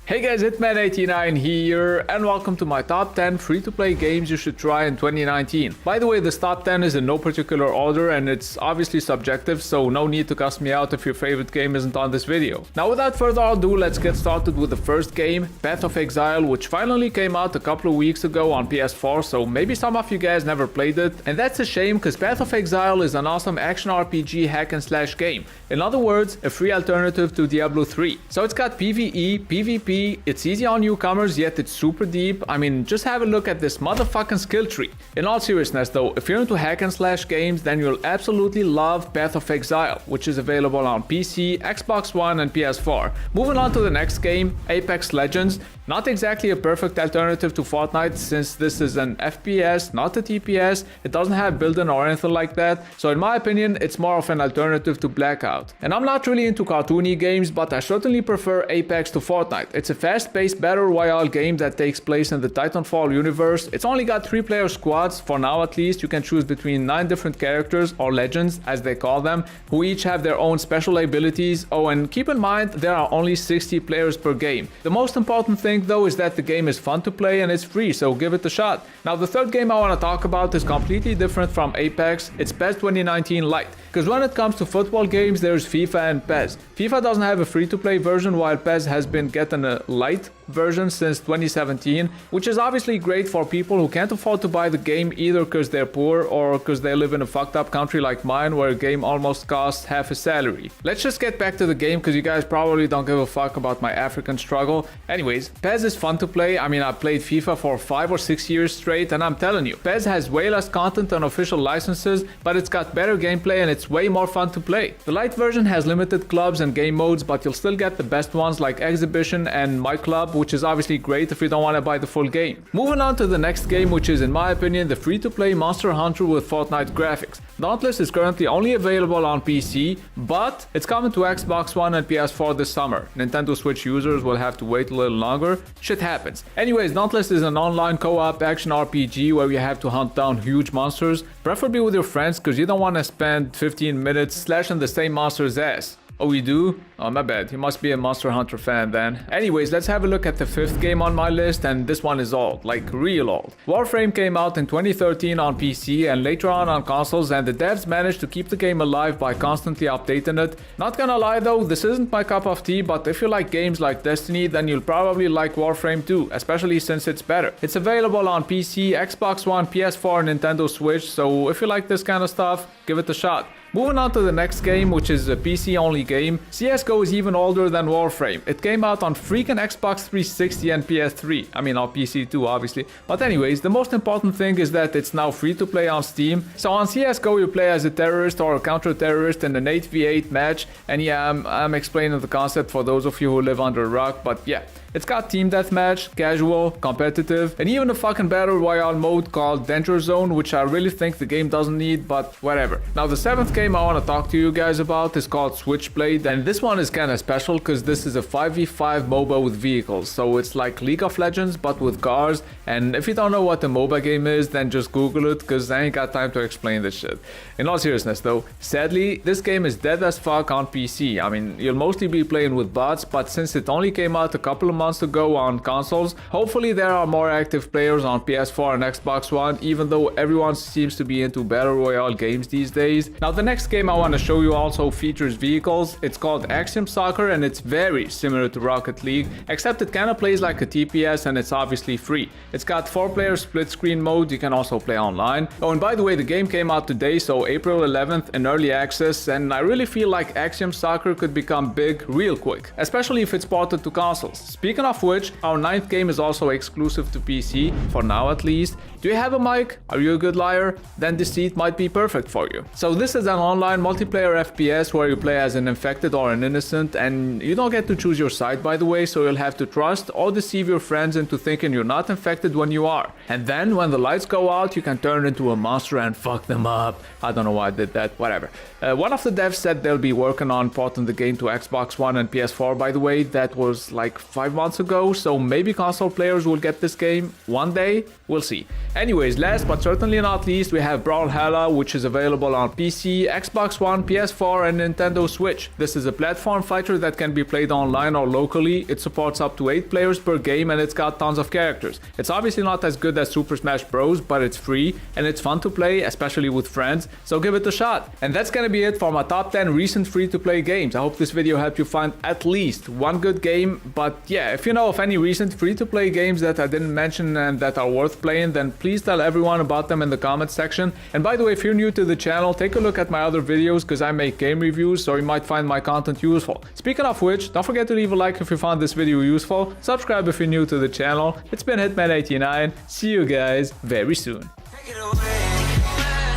Hey guys, Hitman89 here, and welcome to my top 10 free-to-play games you should try in 2019. By the way, this top 10 is in no particular order, and it's obviously subjective, so no need to cuss me out if your favorite game isn't on this video. Now, without further ado, let's get started with the first game, Path of Exile, which finally came out a couple of weeks ago on PS4, so maybe some of you guys never played it, and that's a shame because Path of Exile is an awesome action RPG hack and slash game. In other words, a free alternative to Diablo 3. So it's got PvE, PvP, it's easy on newcomers, yet it's super deep. I mean, just have a look at this motherfucking skill tree. In all seriousness though, if you're into hack and slash games, then you'll absolutely love Path of Exile, which is available on PC, Xbox One and PS4. Moving on to the next game, Apex Legends. Not exactly a perfect alternative to Fortnite since this is an FPS, not a TPS. It doesn't have build-in or anything like that. So in my opinion, it's more of an alternative to Blackout. And I'm not really into cartoony games, but I certainly prefer Apex to Fortnite. It's a fast-paced battle royale game that takes place in the Titanfall universe. It's only got 3-player squads, for now at least. You can choose between 9 different characters, or legends as they call them, who each have their own special abilities. Oh, and keep in mind, there are only 60 players per game. The most important thing though is that the game is fun to play and it's free, so give it a shot. Now the third game I want to talk about is completely different from Apex. It's PES 2019 Lite. Because when it comes to football games, there's FIFA and PES. FIFA doesn't have a free-to-play version, while PES has been getting a light version since 2017, which is obviously great for people who can't afford to buy the game either because they're poor or because they live in a fucked up country like mine where a game almost costs half a salary. Let's just get back to the game because you guys probably don't give a fuck about my African struggle. Anyways, PES is fun to play. I mean, I played FIFA for 5 or 6 years straight, and I'm telling you, PES has way less content than official licenses, but it's got better gameplay and it's way more fun to play. The light version has limited clubs and game modes, but you'll still get the best ones like Exhibition and My Club, which is obviously great if you don't want to buy the full game. Moving on to the next game, which is in my opinion the free-to-play Monster Hunter with Fortnite graphics. Dauntless is currently only available on PC, but it's coming to Xbox One and PS4 this summer. Nintendo Switch users will have to wait a little longer. Shit happens. Anyways, Dauntless is an online co-op action RPG where you have to hunt down huge monsters, preferably with your friends because you don't want to spend 15 minutes slashing the same monster's ass. Oh, you do? Oh, my bad. You must be a Monster Hunter fan then. Anyways, let's have a look at the 5th game on my list, and this one is old, like real old. Warframe came out in 2013 on PC and later on consoles, and the devs managed to keep the game alive by constantly updating it. Not gonna lie though, this isn't my cup of tea, but if you like games like Destiny, then you'll probably like Warframe too, especially since it's better. It's available on PC, Xbox One, PS4, and Nintendo Switch, so if you like this kind of stuff, give it a shot. Moving on to the next game, which is a PC-only game, CSGO is even older than Warframe. It came out on freaking Xbox 360 and PS3. I mean, on PC too, obviously. But anyways, the most important thing is that it's now free to play on Steam. So on CSGO, you play as a terrorist or a counter-terrorist in an 8v8 match. And yeah, I'm explaining the concept for those of you who live under a rock, but yeah. It's got team deathmatch, casual, competitive, and even a fucking battle royale mode called Danger Zone, which I really think the game doesn't need, but whatever. Now the 7th game I want to talk to you guys about is called Switchblade, and this one is kind of special because this is a 5v5 MOBA with vehicles, so it's like League of Legends but with cars. And if you don't know what a MOBA game is, then just Google it because I ain't got time to explain this shit. In all seriousness though, sadly, this game is dead as fuck on PC. I mean, you'll mostly be playing with bots, but since it only came out a couple of months ago on consoles, hopefully there are more active players on PS4 and Xbox One, even though everyone seems to be into battle royale games these days. Now the next game I want to show you also features vehicles. It's called Axiom Soccer and it's very similar to Rocket League, except it kind of plays like a TPS and it's obviously free. It's got 4-player split screen mode. You can also play online. Oh, and by the way, the game came out today, so April 11th in early access, and I really feel like Axiom Soccer could become big real quick, especially if it's ported to consoles. Speaking of which, our 9th game is also exclusive to PC, for now at least. Do you have a mic? Are you a good liar? Then this seat might be perfect for you. So this is an online multiplayer FPS where you play as an infected or an innocent, and you don't get to choose your side by the way, so you'll have to trust or deceive your friends into thinking you're not infected when you are. And then when the lights go out, you can turn into a monster and fuck them up. I don't know why I did that, whatever. One of the devs said they'll be working on porting the game to Xbox One and PS4 by the way. That was like 5 months ago, so maybe console players will get this game one day, we'll see. Anyways, last but certainly not least, we have Brawlhalla, which is available on PC, Xbox One, PS4 and Nintendo Switch. This is a platform platform fighter that can be played online or locally. It supports up to 8 players per game and it's got tons of characters. It's obviously not as good as Super Smash Bros, but it's free and it's fun to play, especially with friends, so give it a shot. And that's gonna be it for my top 10 recent free-to-play games. I hope this video helped you find at least one good game, but yeah, if you know of any recent free-to-play games that I didn't mention and that are worth playing, then please tell everyone about them in the comments section. And by the way, if you're new to the channel, take a look at my other videos because I make game reviews, so you might find my content useful. Speaking of which, don't forget to leave a like if you found this video useful, subscribe if you're new to the channel. It's been Hitman89, see you guys very soon. Take it away,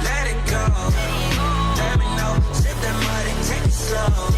let it go. Let me know, sip that mud and take it slow.